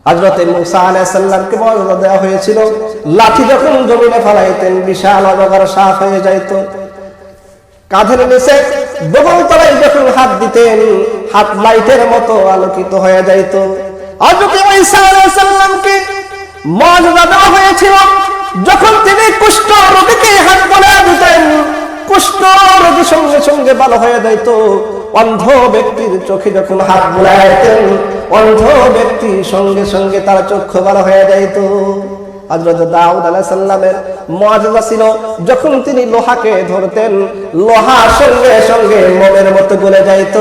হযরত মুসা আলাইহিস সালামকে মর্যাদা দেওয়া হয়েছিল, লাঠি যখন জমিনে ফেলাইতেন বিশাল অজগর সাফ হয়ে যাইত। কাঁধের নিচে বগল তলায় যখন হাত দিতেন, হাত লাইটের মতো আলোকিত হয়ে যাইত। হযরত ঈসা আলাইহিস সালামকে মর্যাদা দেওয়া হয়েছিল, যখন তিনি কুষ্ঠ রোগীকে হাত বাড়িয়ে দিতেন, কুষ্ঠ রোগী সঙ্গে সঙ্গে ভালো হয়ে যাইত। অন্ধ ব্যক্তির চোখে যখন হাত বুলাইতেন, অন্ধ ব্যক্তি সঙ্গে সঙ্গে তার চক্ষু ভালো হয়ে যাইত। হযরত দাউদ আলাইহিস সালামের মুআজিজা ছিল, যখন তিনি লোহাকে ধরতেন, লোহা সঙ্গে সঙ্গে মোমের মতো গলে যাইত।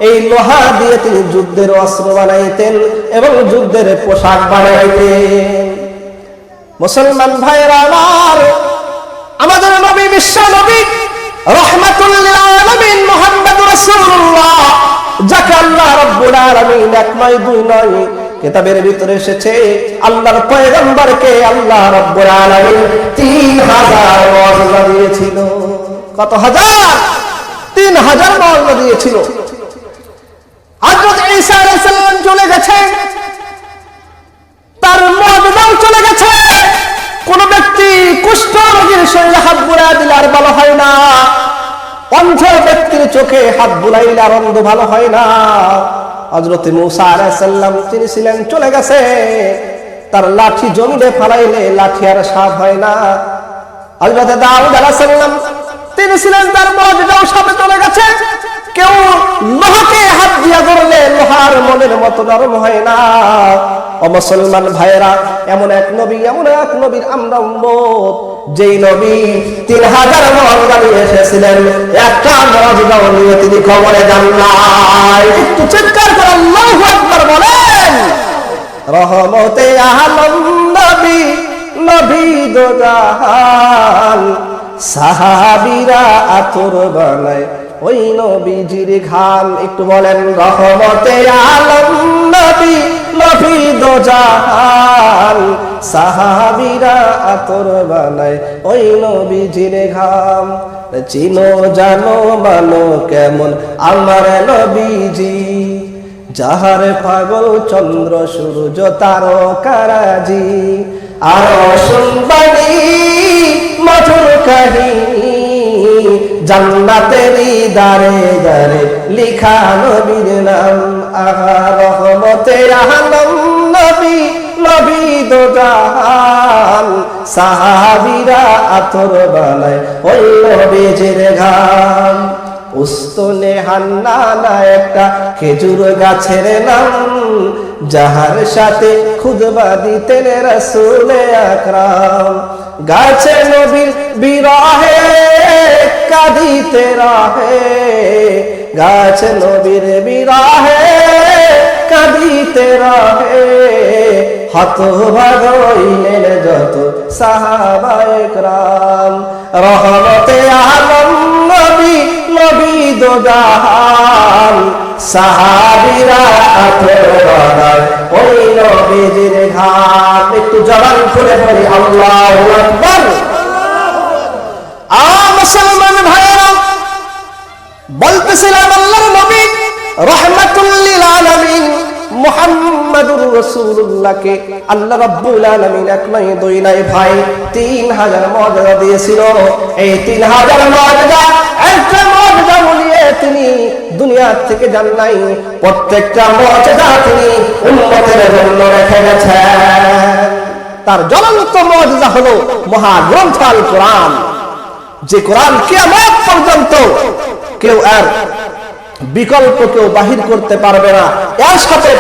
এই লোহা দিয়ে তিনি যুদ্ধের অস্ত্র বানাইতেন এবং যুদ্ধের পোশাক বানাইতেন। মুসলমান ভাইরা আমার, আমাদের নবী বিশ্ব নবী রাহমাতুল লিল আলামিন মুহাম্মদুর রাসূলুল্লাহ, যাকে আল্লাহ রাব্বুল আলামিন এক নয় দুই নয় কিতাবের ভিতরে এসেছে, আল্লাহর পয়গম্বরকে আল্লাহ রাব্বুল আলামিন 3000 মুআজিজা দিয়েছিল। কত হাজার? 3000 মুআজিজা দিয়েছিল। হযরত ঈসা আলাইহিস সালাম চলে গেছে, তার মুআজিজাও চলে গেছে। কোন ব্যক্তি কুষ্ঠ রোগীর শরীরে হাত বুলাইয়া দিলে আর ভালো হয় না, অন্ধ ব্যক্তির চোখে হাত বুলাইলে আর অন্ধ ভালো হয় না। হযরত মুসা আলাইহিস সালাম তিনি ছিলেন চলে গেছে, তার লাঠি জমিনে ফেলাইলে লাঠি আর সাফ হয় না। হযরত দাউদ আলাইহিস সালাম তিনি ছিলেন, তার মুআজিজাও সাথে চলে গেছে। কেউ লোহাকে হাত দিয়া ধরলে লোহার মনের মতো নরম হয় না। ও মুসলমান ভাইয়েরা, এমন এক নবীর আমরা উম্মত, যেই নবী 3000 মুআজিজা নিয়ে এসেছিলেন, একটা মুআজিজাও নিয়ে তিনি খবরে যান নাই। একটু চিৎকার করে আল্লাহু আকবার বলেন। রহমতে আলম নবী, নবী দো জাহান, সাহাবীরা আতর বানায় ওই নবীজির ঘাম। একটু বলেন, রহমতে আলম নবী, নবী দো জাহান, সাহাবীরা আতর বানায় ওই নবীজির ঘাম। চিনো জানো মানো কেমন আমার নবীজি, যাহার পাগল চন্দ্র সূর্য তারকারাজি। আর শুনবানি মধুর কাহিনী, জান্নাতেরই দারে দারে লিখা নবীর নাম। আহা রহমতে আলম নবী, নবী দো জাহান, সাহাবীরা আতর বানায় ওই নবীজির ঘাম। উস্তনে হান্নানা একটা খেজুর গাছের নাম, যাহার সাথে খুতবা দিতেন রাসূল আকরাম। গাছে নবীর বিরহে কাঁদিতে রহে, গাছে নবীর বিরহে কাঁদিতে রহে। হতভাগ হইলেন যত সাহাবায়ে কেরাম। রহমতে আলম নবী, নবী দো জাহান, সাহাবীরা আতর বানায় ওই নবীজির ঘাম। একটু জবান খুলে বলি আল্লাহু আকবার। মুসলমান ভাইরা, বলতেছিলাম আল্লাহর নবী রাহমাতুল লিল আলামিন মুহাম্মাদুর রাসূলুল্লাহকে আল্লাহ রাব্বুল আলামিন এক নয় দুই নয় ভাই 3000 মুআজিজা দিয়েছিল। এই 3000 মুআজিজা একটা মুআজিজা বলিয়ে তিনি দুনিয়া থেকে যান নাই, প্রত্যেকটা মুআজিজা তিনি উম্মতের জন্য রেখে গেছেন। তার জ্বলন্ত মুআজিজা হলো মহাগ্রন্থ আল কোরআন, যে কোরআন কিয়ামত পর্যন্ত কেউ আর বিকল্প কেউ বাহির করতে পারবে না, এর সাথে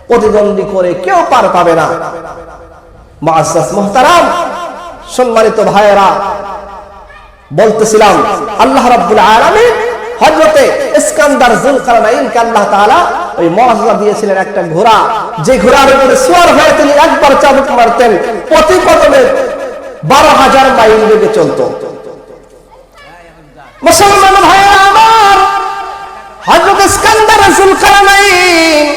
প্রতিদ্বন্দ্বী করে কেউ পার পাবে না। মুআজ্জাজ মুহতারাম, সম্মানিত ভাইয়েরা, বলতেছিলাম আল্লাহ রাব্বুল আলামিন হযরতে ইস্কান্দার যুলকারনাইনকে আল্লাহ তাআলা ওই মুআজ্জাজা দিয়েছিলেন একটা ঘোড়া, যে ঘোড়ার উপরে সওয়ার হয়ে তিনি একবার চাবুক মারতেন, প্রতি কদমে 12000 মাইল বেগে চলতো। মুসলমান ভাইয়েরা আমার, হযরত ইস্কান্দার যুলকারনাইন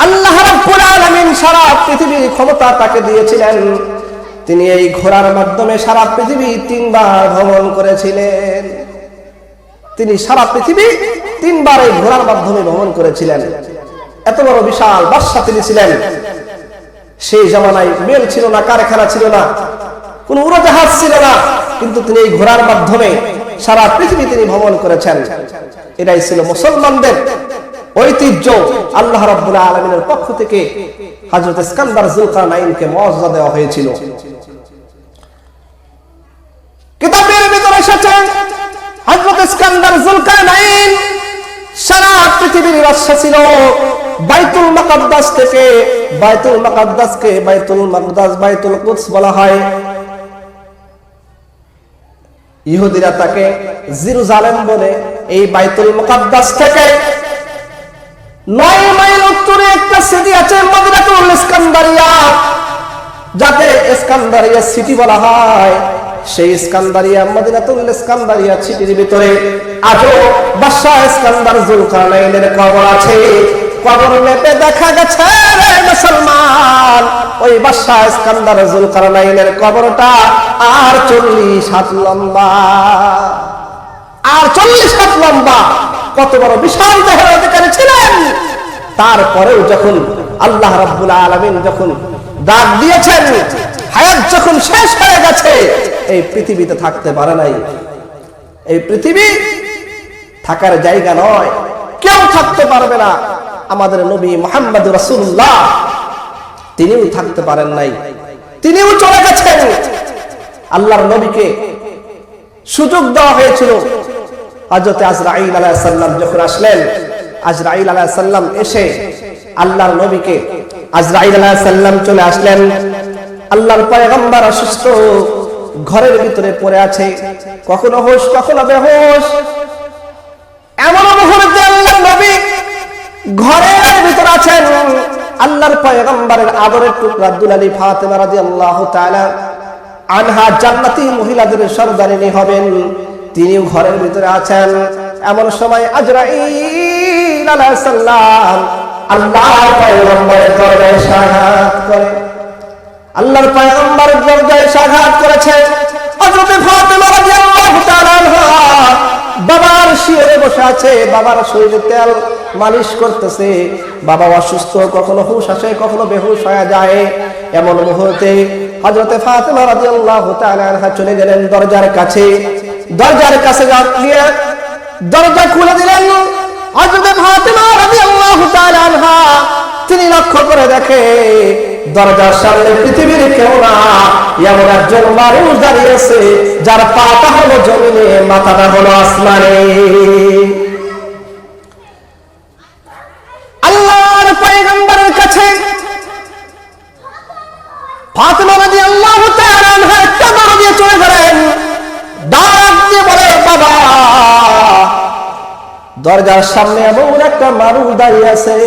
আল্লাহ রাব্বুল আলামিন সারা পৃথিবীর ক্ষমতা তাকে দিয়েছিলেন। তিনি এই ঘোড়ার মাধ্যমে সারা পৃথিবী 3 বার ভ্রমণ করেছিলেন। তিনি সারা পৃথিবী 3 বার এই ঘোড়ার মাধ্যমে ভ্রমণ করেছিলেন। এত বড় বিশাল বাদশা তিনি ছিলেন। সেই জামানায় মেল ছিল না, কারখানা ছিল না, কোন উড়োজাহাজ ছিল না, কিন্তু তিনি এই ঘোড়ার মাধ্যমে সারা পৃথিবী তিনি ভ্রমণ করেছেন। এটাই ছিল মুসলমানদের ঐতিহ্য। আল্লাহ রাব্বুল আলামিনের পক্ষ থেকে হযরত ইস্কান্দার যুলকারনাইনকে মর্যাদা দেওয়া হয়েছিল। কিতাবের ভিতরে এসেছে হযরত ইস্কান্দার যুলকারনাইন সারা পৃথিবীর বাদশা ছিল। বাইতুল মুকাদ্দাস থেকে, বাইতুল মুকাদ্দাসকে বাইতুল মাকদাস, বাইতুল কুদস বলা হয়। ইহুদিরা তাকে জেরুজালেম বলে। এই বাইতুল মুকাদ্দাস থেকে 9 মাইল উত্তরে একটা সিটি আছে মদিনাতুল ইস্কান্দারিয়া, যাকে ইস্কান্দারিয়া সিটি বলা হয়। সেই ইস্কান্দারিয়া, মদিনাতুল ইস্কান্দারিয়া সিটির ভিতরে আজও বাদশা ইস্কান্দার যুলকারনাইনের কবর আছে। কবর মেপে দেখা গেছে রে মুসলমান, ওই বাদশা ইস্কান্দার যুলকারনাইনের কবরটা আর 40 হাত লম্বা, আর 40 হাত লম্বা। কত বড় বিশাল দেহের অধিকারী ছিলেন। তারপরেও যখন আল্লাহ রাব্বুল আলামিন যখন ডাক দিয়েছেন, হায়াত যখন শেষ হয়ে গেছে, এই পৃথিবীতে থাকতে পারে নাই। এই পৃথিবী থাকার জায়গা নয়, কেউ থাকতে পারবে না। আমাদের নবী মুহাম্মদ রাসূলুল্লাহ তিনিও থাকতে পারেন নাই, তিনিও চলে গেছেন। আল্লাহর নবীকে সুযোগ দেওয়া হয়েছিল। হযরত আজরাইল আলাইহিস সালাম যখন আসলেন, আজরাইল আলাইহিস সালাম এসে আল্লাহর নবীকে, আজরাইল আলাইহিস সালাম চলে আসলেন। আল্লাহর পয়গম্বর অসুস্থ, ঘরের ভিতরে পড়ে আছে, কখনো হুঁশ কখনো বেহুশ। এমন মুহূর্তে আল্লাহর নবী ঘরের ভিতরে আছেন। আল্লাহর পয়গম্বরের আদরের টুকরা দুলালি ফাতেমা রাদিয়াল্লাহু তাআলা আনহা জান্নাতি মহিলাদের সর্দারিনী হবেন, তিনিও ঘরের ভিতরে আছেন। এমন সময় আজরাইল আলাইহিস সালাম আল্লাহর পয়গম্বরের দরজায় সাক্ষাৎ করে। আল্লাহর পয়গম্বর দরজায় সাক্ষাৎ করেছে। হযরত ফাতেমা রাদিয়াল্লাহু তাআলা আনহা বাবার শিয়রে বসে আছে, বাবার শরীরে তেল মালিশ করতেছে। বাবা অসুস্থ, কখনো হুঁশ আসে কখনো বেহুশ হয়ে যায়। এমন মুহূর্তে হযরত ফাতেমা রাদিয়াল্লাহু তাআলা আনহা চলে গেলেন দরজার কাছে। দরজার কাছে গিয়ে দরজা খুলে দিলেন। হযরত ফাতেমা রাদিয়াল্লাহু তাআলা আনহা তিনি লক্ষ্য করে দেখে দরজার সামনে পৃথিবীর কেউ না, এমন একজন মানুষ দাঁড়িয়ে আছে যার পাটা হলো জমিনে, মাথাটা হলো আসমানে। আল্লাহর পয়গম্বরের কাছে ফাতেমা রাদিয়াল্লাহু তাআলা আনহা একটা দরজা দিয়ে চলে গেলেন। ডাক দিয়ে বলে, বাবা, দরজার সামনে এমন একটা মানুষ দাঁড়িয়ে আছে,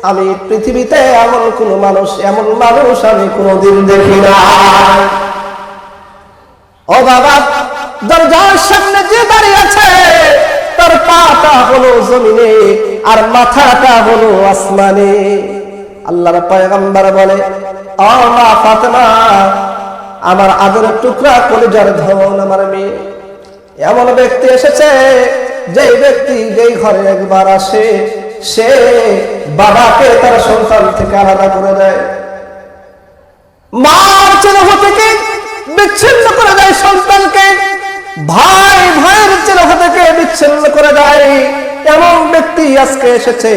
আমি পৃথিবীতে এমন কোন মানুষ, এমন মানুষ আমি কোনদিন দেখি না। ও বাবা, দরজার সামনে যে দাঁড়িয়ে আছে তার পাটা হলো জমিনে আর মাথাটা হলো আসমানে। আল্লাহর পয়গম্বর বলে, ও মা ফাতেমা, আমার আদরের টুকরা কলিজার ধন, আমার মেয়ে, এমন ব্যক্তি এসেছে যে ব্যক্তি যেই ঘরে একবার আসে সে বাবাকে তার সন্তান থেকে আলাদা করে দেয়, মার চেরহ থেকে বিচ্ছিন্ন করে দেয় সন্তানকে, ভাই ভাইয়ের চেরহ থেকে বিচ্ছিন্ন করে দেয়। এমন ব্যক্তি আজকে এসেছে,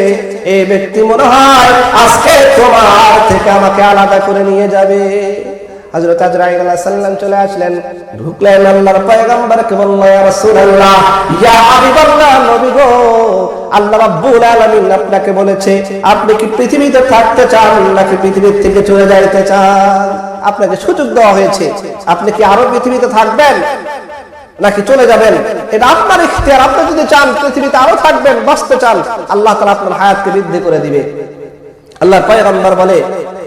এই ব্যক্তি মনে হয় আজকে তোমার থেকে আমাকে আলাদা করে নিয়ে যাবে। হযরত আজরাইল আলাইহিস সালাম চলে আসলেন, ঢুকলেন। আল্লাহর পয়গম্বরকে বললেন, ইয়া রাসূলুল্লাহ, ইয়া হাবিবাল্লাহ, নবী গো, আল্লাহ রাব্বুল আলামিন আপনাকে বলেছে আপনি কি পৃথিবীতে থাকতে চান নাকি পৃথিবী থেকে চলে যাইতে চান? আপনাকে সুযোগ দেওয়া হয়েছে, আপনি কি আরো পৃথিবীতে থাকবেন নাকি চলে যাবেন? এটা আপনার ইখতিয়ার। আপনি যদি চান পৃথিবীতে আরো থাকবেন, বাঁচতে চান, আল্লাহ তাআলা আপনার হায়াতকে বৃদ্ধি করে দিবে। আল্লাহর পয়গম্বর বলে,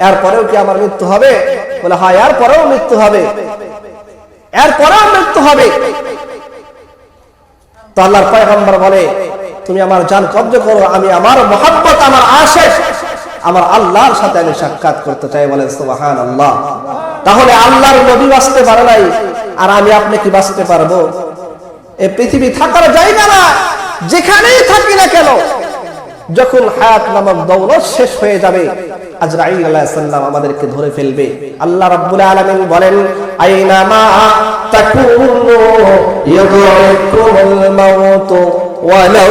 এরপরেও কি আমার মৃত্যু হবে? বলে, হ্যাঁ, এরপরেও মৃত্যু হবে, এরপরেও মৃত্যু হবে। তো আল্লাহর পয়গম্বর বলে, তুমি আমার জান কবজ করো, আমি আমার মহব্বত, আমার আশিক, আমার আল্লাহর সাথে আমি সাক্ষাৎ করতে চাই। বলেন সুবহানাল্লাহ। তাহলে আল্লাহর নবী বাঁচতে পারে নাই, আর আমি আপনি কি বাঁচতে পারবো? এই পৃথিবী থাকার জায়গা না, যেখানেই থাকি না কেন যখন হায়াত নামক দৌলত শেষ হয়ে যাবে, আজরাইল আলাইহিস সালাম আমাদেরকে ধরে ফেলবে। আল্লাহ রাব্বুল আলামিন বলেন, আইনামা তাকুনু ইউদরিকুমুল মাউত ওয়ালাউ